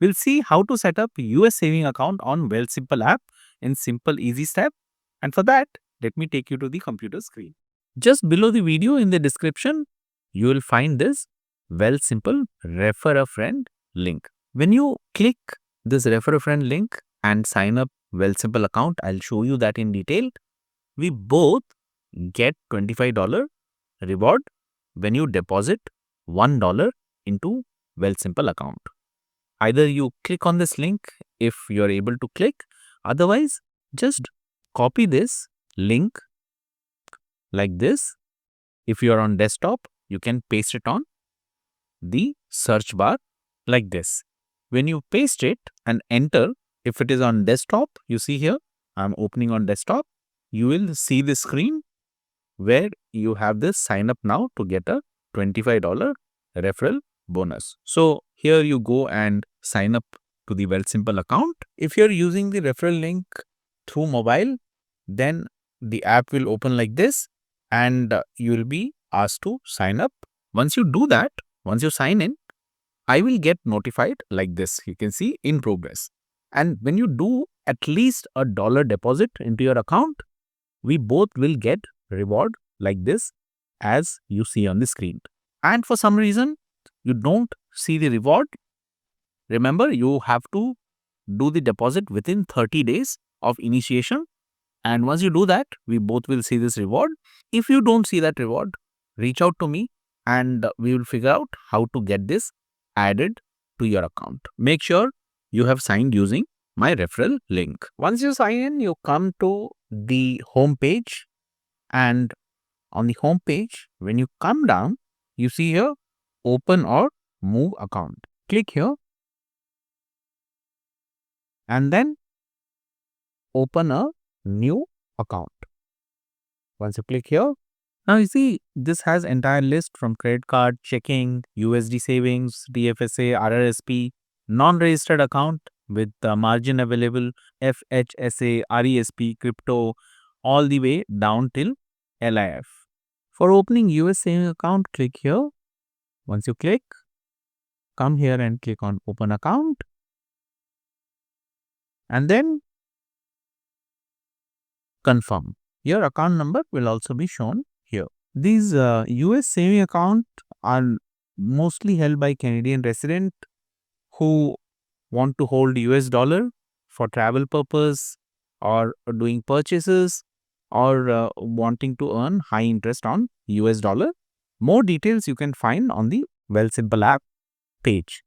We'll see how to set up US saving account on Wealthsimple app in simple, easy step. And for that, let me take you to the computer screen. Just below the video in the description, you will find this Wealthsimple Refer a Friend link. When you click this Refer a Friend link and sign up Wealthsimple account, I'll show you that in detail. We both get $25 reward when you deposit $1 into Wealthsimple account. Either you click on this link if you're able to click, otherwise just copy this link like this. If you're on desktop, you can paste it on the search bar like this. When you paste it and enter, if it is on desktop, you see here, I'm opening on desktop, you will see the screen where you have this sign up now to get a $25 referral bonus. So here you go and sign up to the Wealthsimple account. If you're using the referral link through mobile, then the app will open like this and you will be asked to sign up. Once you do that, once you sign in, I will get notified like this. You can see in progress. And when you do at least $1 deposit into your account, we both will get reward like this as you see on the screen. And for some reason, you don't see the reward. Remember, you have to do the deposit within 30 days of initiation. And once you do that, we both will see this reward. If you don't see that reward, reach out to me and we will figure out how to get this added to your account. Make sure you have signed using my referral link. Once you sign in, you come to the home page, and on the home page, when you come down, you see here open or move account. Click here and then open a new account. Once you click here, now you see this has entire list from credit card, checking, USD savings, DFSA, RRSP, non-registered account with margin available, FHSA, RESP, crypto, all the way down till LIF. For opening US saving account, click here. Once you click, come here and click on open account. And then confirm. Your account number will also be shown here. These US saving account are mostly held by Canadian resident who want to hold US dollar for travel purpose or doing purchases or wanting to earn high interest on US dollar. More details you can find on the Wealthsimple app page.